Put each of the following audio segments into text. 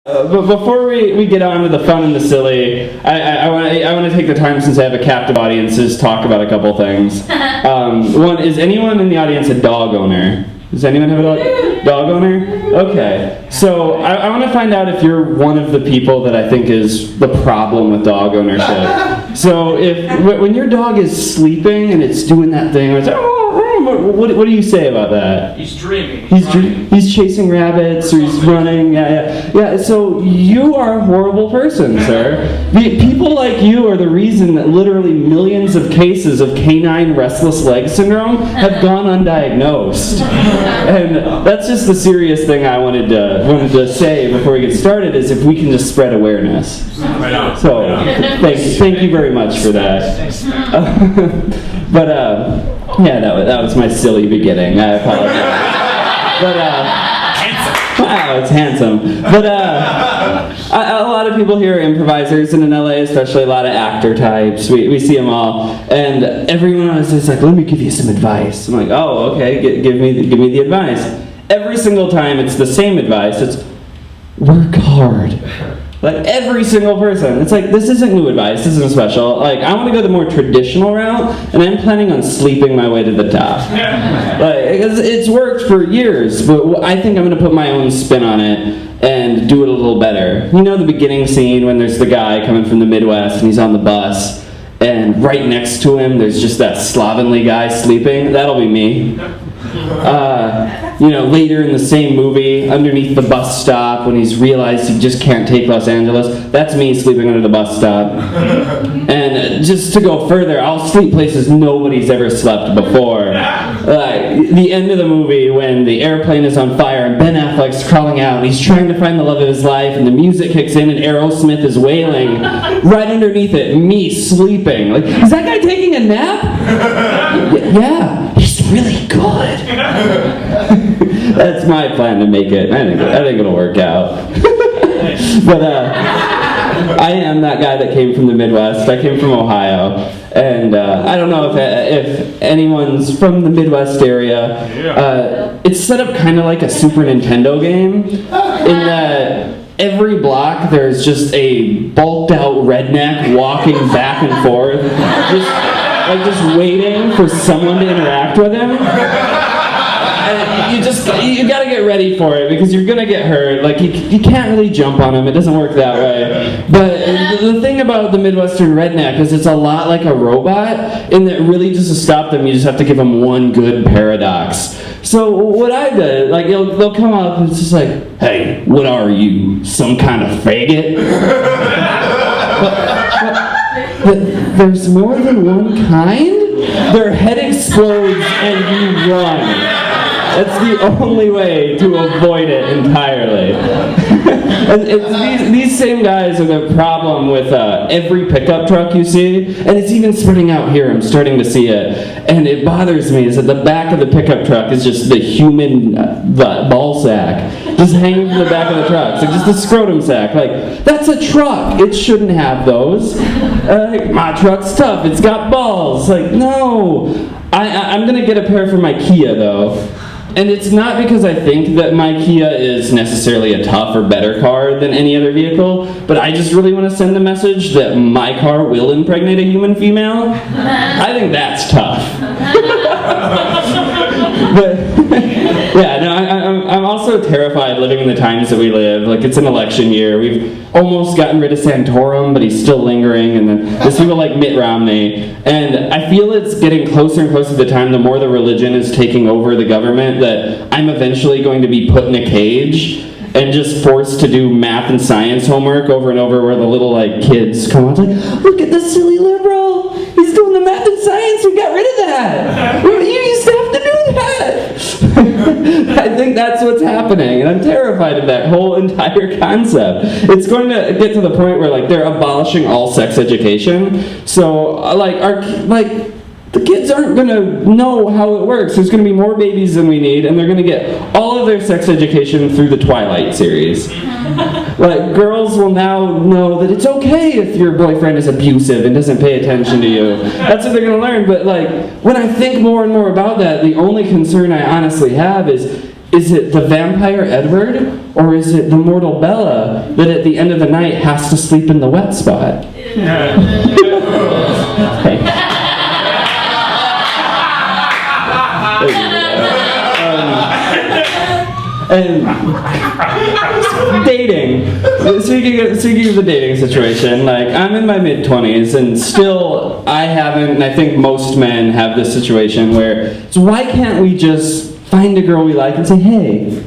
But before we get on to the fun and the silly, I want to take the time, since I have a captive audience, to just talk about a couple things. One, is anyone in the audience a dog owner? Does anyone have a dog owner? Okay. So I want to find out if you're one of the people that I think is the problem with dog ownership. So when your dog is sleeping and it's doing that thing where it's like, what do you say about that? He's dreaming. He's chasing rabbits, or he's running. Yeah. So you are a horrible person, sir. People like you are the reason that literally millions of cases of canine restless leg syndrome have gone undiagnosed. And that's just the serious thing I wanted to say before we get started, is if we can just spread awareness. Right on. So thank you very much for that. Yeah, that was my silly beginning. I apologize. Wow, it's handsome. But a lot of people here are improvisers, and in LA especially, a lot of actor types. We see them all, and everyone is just like, let me give you some advice. I'm like, oh, okay, give me the advice. Every single time it's the same advice. It's work hard. Like, every single person. It's like, this isn't new advice, this isn't special. Like, I want to go the more traditional route, and I'm planning on sleeping my way to the top. Like, it's worked for years, but I think I'm going to put my own spin on it and do it a little better. You know the beginning scene when there's the guy coming from the Midwest and he's on the bus, and right next to him there's just that slovenly guy sleeping? That'll be me. Later in the same movie, underneath the bus stop, when he's realized he just can't take Los Angeles, that's me sleeping under the bus stop. And just to go further, I'll sleep places nobody's ever slept before. The end of the movie, when the airplane is on fire and Ben Affleck's crawling out, and he's trying to find the love of his life, and the music kicks in and Aerosmith is wailing. Right underneath it, me sleeping. Like, is that guy taking a nap? Yeah, he's really good. That's my plan to make it. I think it'll work out. But I am that guy that came from the Midwest. I came from Ohio, and I don't know if anyone's from the Midwest area. It's set up kind of like a Super Nintendo game, in that every block there's just a bulked out redneck walking back and forth, just waiting for someone to interact with him. You gotta get ready for it, because you're gonna get hurt. Like, you can't really jump on him. It doesn't work that way. But the thing about the Midwestern redneck is it's a lot like a robot, in that really just to stop them, you just have to give them one good paradox. So what I did, like, they'll come up and it's just like, hey, what are you, some kind of faggot? But there's more than one kind? Their head explodes and you run. That's the only way to avoid it entirely. These same guys are the problem with every pickup truck you see, and it's even spreading out here. I'm starting to see it, and it bothers me is that the back of the pickup truck is just the human ball sack, just hanging from the back of the truck. It's like just a scrotum sack. Like, that's a truck. It shouldn't have those. My truck's tough. It's got balls. Like, no. I'm gonna get a pair for my Kia though. And it's not because I think that my Kia is necessarily a tough or better car than any other vehicle, but I just really want to send the message that my car will impregnate a human female. I think that's tough. But yeah, no, I'm also terrified living in the times that we live. Like, it's an election year. We've almost gotten rid of Santorum, but he's still lingering. And then there's people like Mitt Romney. And I feel it's getting closer and closer to the time, the more the religion is taking over the government, that I'm eventually going to be put in a cage and just forced to do math and science homework over and over, where the little kids come on, like, look at this silly liberal. He's doing the math and science. We got rid of that. You used to have to do that. I think that's what's happening, and I'm terrified of that whole entire concept. It's going to get to the point where they're abolishing all sex education. So the kids aren't going to know how it works. There's going to be more babies than we need, and they're going to get all of their sex education through the Twilight series. Girls will now know that it's okay if your boyfriend is abusive and doesn't pay attention to you. That's what they're going to learn. But when I think more and more about that, the only concern I honestly have is is it the vampire Edward, or is it the mortal Bella that at the end of the night has to sleep in the wet spot? And dating. Speaking of the dating situation, like, I'm in my mid-20s, and still I haven't, and I think most men have this situation where, so why can't we just find a girl we like and say, hey,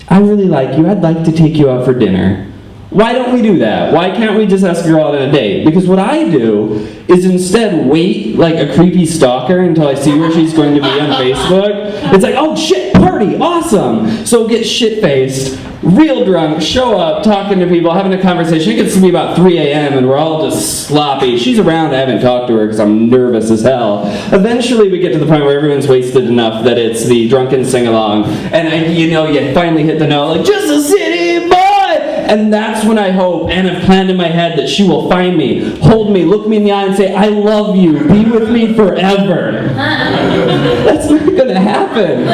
I really like you, I'd like to take you out for dinner. Why don't we do that? Why can't we just ask a girl out on a date? Because what I do is instead wait like a creepy stalker until I see where she's going to be on Facebook. It's like, oh shit, party, awesome! So get shit-faced, real drunk, show up, talking to people, having a conversation. It gets to be about 3 a.m. and we're all just sloppy. She's around, I haven't talked to her because I'm nervous as hell. Eventually we get to the point where everyone's wasted enough that it's the drunken sing-along. And you finally hit the note, like, just a city boy! And that's when I hope, and I've planned in my head that she will find me, hold me, look me in the eye and say, I love you, be with me forever. That's not going to happen.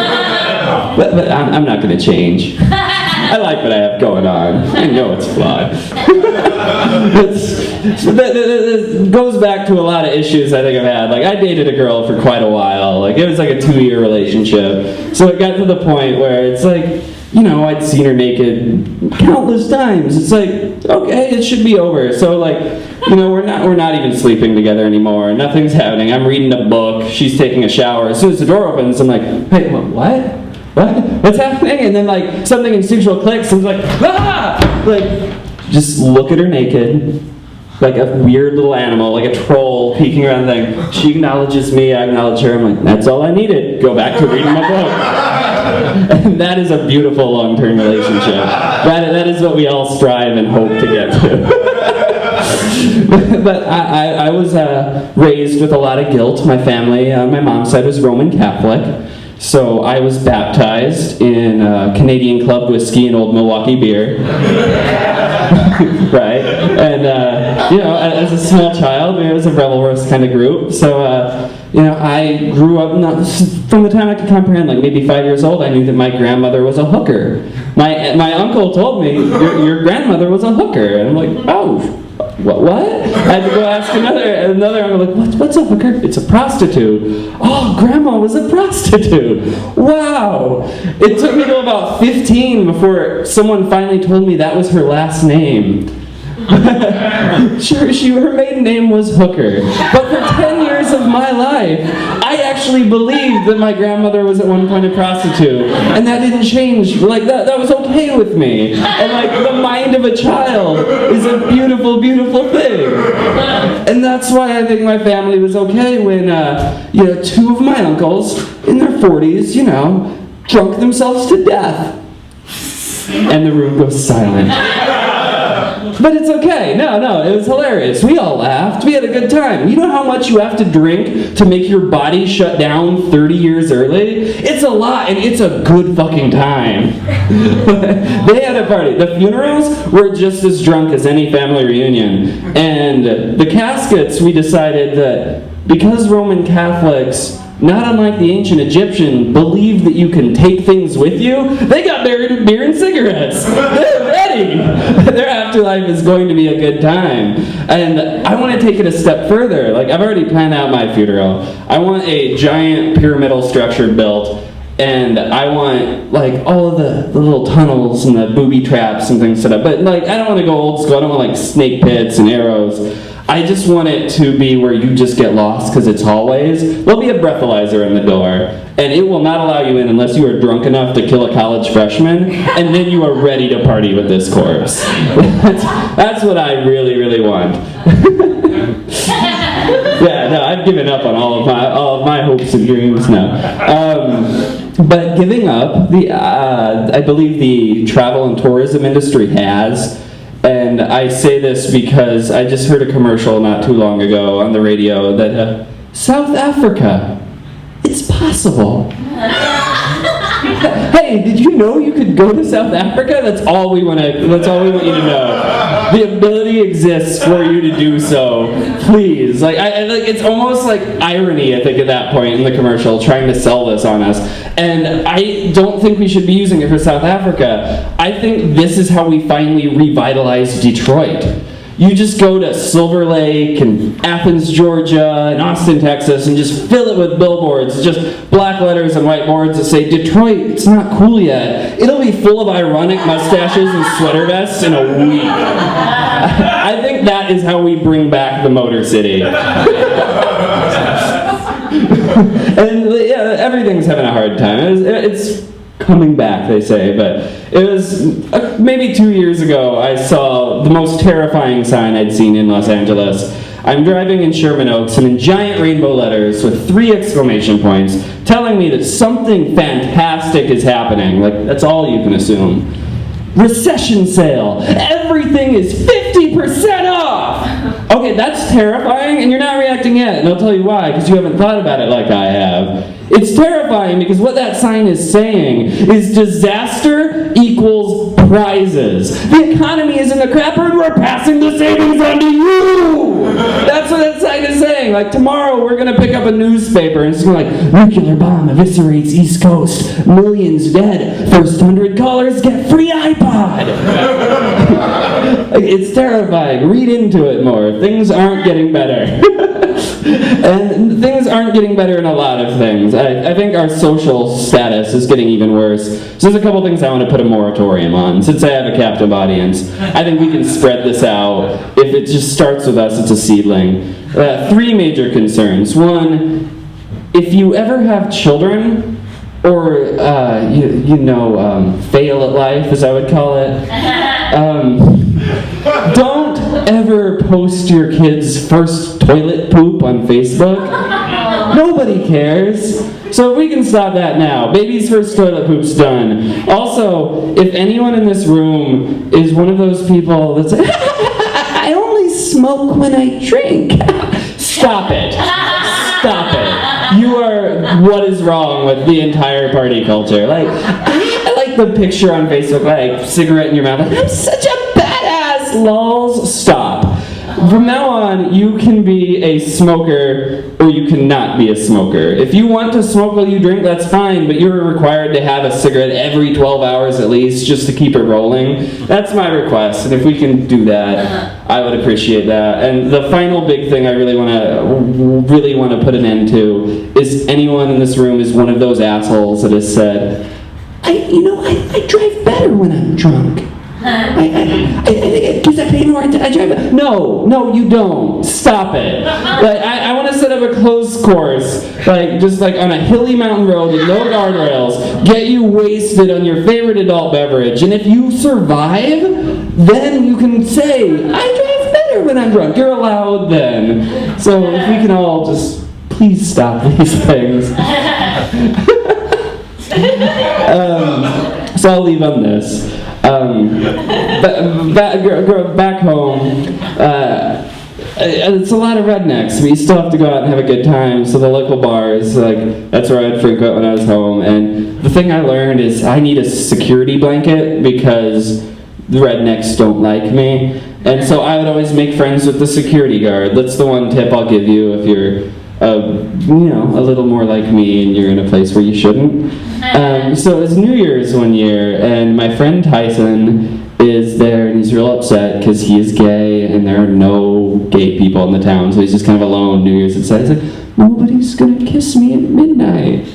But I'm not going to change. I like what I have going on. I know it's flawed. It goes back to a lot of issues I think I've had. Like, I dated a girl for quite a while. Like, it was like a 2-year relationship. So it got to the point where it's like, I'd seen her naked countless times. It's like, okay, it should be over. So like, we're not even sleeping together anymore. Nothing's happening. I'm reading a book. She's taking a shower. As soon as the door opens, I'm like, hey, what? What's happening? And then like something instinctual clicks and it's like, ah! Like, just look at her naked. Like a weird little animal, like a troll peeking around the thing. She acknowledges me, I acknowledge her. I'm like, that's all I needed. Go back to reading my book. And that is a beautiful long-term relationship. That is what we all strive and hope to get to. But I was raised with a lot of guilt. My family, my mom's side was Roman Catholic. So I was baptized in Canadian Club whiskey and Old Milwaukee beer. Right? And, as a small child, it was a revelrous kind of group. So, I grew up, from the time I could comprehend, like maybe 5 years old, I knew that my grandmother was a hooker. My uncle told me, your grandmother was a hooker. And I'm like, oh. What? I had to go ask another uncle, like, what's a hooker? It's a prostitute. Oh, Grandma was a prostitute. Wow. It took me to about 15 before someone finally told me that was her last name. Her maiden name was Hooker. But for 10 years of my life, I actually believed that my grandmother was at one point a prostitute. And that didn't change. Like, that was okay with me. And like, the mind of a child is a beautiful, beautiful thing. And that's why I think my family was okay when, 2 of my uncles, in their 40s, drunk themselves to death. And the room goes silent. But it's okay. No, it was hilarious. We all laughed. We had a good time. You know how much you have to drink to make your body shut down 30 years early? It's a lot, and it's a good fucking time. They had a party. The funerals were just as drunk as any family reunion. And the caskets, we decided that because Roman Catholics, not unlike the ancient Egyptian, believe that you can take things with you, they got buried with beer and cigarettes. They're ready. Their afterlife is going to be a good time. And I want to take it a step further. Like, I've already planned out my funeral. I want a giant pyramidal structure built, and I want, like, all of the little tunnels and the booby traps and things set up. But, like, I don't want to go old school. I don't want, like, snake pits and arrows. I just want it to be where you just get lost because it's hallways. There'll be a breathalyzer in the door, and it will not allow you in unless you are drunk enough to kill a college freshman, and then you are ready to party with this corpse. That's what I really, really want. Yeah, no, I've given up on all of my hopes and dreams now. But giving up, I believe the travel and tourism industry has. And I say this because I just heard a commercial not too long ago on the radio that South Africa, it's possible. Hey, did you know you could go to South Africa? That's all we want you to know. The ability exists for you to do so. Please. Like, it's almost like irony, I think, at that point in the commercial, trying to sell this on us. And I don't think we should be using it for South Africa. I think this is how we finally revitalize Detroit. You just go to Silver Lake and Athens, Georgia, and Austin, Texas, and just fill it with billboards, just black letters and white boards that say, Detroit, it's not cool yet. It'll be full of ironic mustaches and sweater vests in a week. I think that is how we bring back the Motor City. And yeah, everything's having a hard time. It's coming back, they say, but it was maybe 2 years ago I saw the most terrifying sign I'd seen in Los Angeles. I'm driving in Sherman Oaks, and in giant rainbow letters with 3 exclamation points telling me that something fantastic is happening. Like, that's all you can assume. Recession sale. Everything is 50% off. Okay, that's terrifying, and you're not reacting yet, and I'll tell you why, because you haven't thought about it like I have. It's terrifying because what that sign is saying is disaster equals prizes. The economy is in the crapper and we're passing the savings on to you! That's what that sign is saying. Like, tomorrow we're going to pick up a newspaper and it's going to be like, nuclear bomb eviscerates East Coast, millions dead, first 100 callers get free iPod! Like, it's terrifying. Read into it more. Things aren't getting better. And things aren't getting better in a lot of things. I think our social status is getting even worse. So there's a couple things I want to put a moratorium on. Since I have a captive audience, I think we can spread this out. If it just starts with us, it's a seedling. 3 major concerns. 1, if you ever have children, or, fail at life, as I would call it, don't ever post your kid's first toilet poop on Facebook. Nobody cares. So if we can stop that now. Baby's first toilet poop's done. Also, if anyone in this room is one of those people that's I only smoke when I drink. Stop it. Stop it. You are what is wrong with the entire party culture. Like, I like the picture on Facebook, like, cigarette in your mouth. Like, I'm such a badass, lols. Stop. From now on, you can be a smoker or you cannot be a smoker. If you want to smoke while you drink, that's fine, but you're required to have a cigarette every 12 hours at least just to keep it rolling. That's my request, and if we can do that, I would appreciate that. And the final big thing I really want to put an end to is anyone in this room is one of those assholes that has said, I drive better when I'm drunk. Because I pay more. I drive. No, you don't. Stop it. Like, I want to set up a closed course, just on a hilly mountain road with no guardrails. Get you wasted on your favorite adult beverage, and if you survive, then you can say, I drive better when I'm drunk. You're allowed then. So if we can all just please stop these things. So I'll leave on this. Back home, it's a lot of rednecks. We still have to go out and have a good time, so the local bars, that's where I'd frequent when I was home. And the thing I learned is I need a security blanket because the rednecks don't like me. And so I would always make friends with the security guard. That's the one tip I'll give you if you're a little more like me and you're in a place where you shouldn't. So it was New Year's one year, and my friend Tyson is there, and he's real upset because he is gay, and there are no gay people in the town, so he's just kind of alone New Year's inside. He's like, nobody's gonna kiss me at midnight.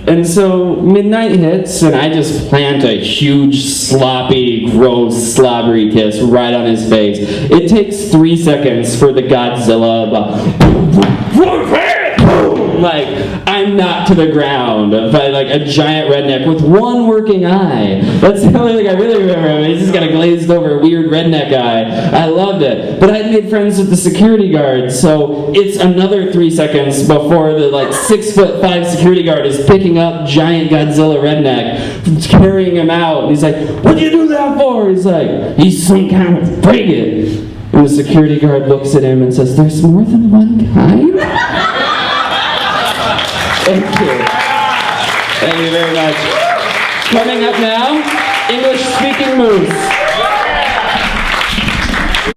And so midnight hits, and I just plant a huge, sloppy, gross, slobbery kiss right on his face. It takes 3 seconds for the Godzilla, I'm knocked to the ground by a giant redneck with one working eye. That's the only thing I really remember. He's just got a glazed over weird redneck eye. I loved it. But I'd made friends with the security guard, so it's another 3 seconds before the 6'5" security guard is picking up giant Godzilla redneck, carrying him out. And he's like, what'd you do that for? He's like, he's some kind of frigate. And the security guard looks at him and says, there's more than one kind? Thank you. Thank you very much. Coming up now, English-speaking moose.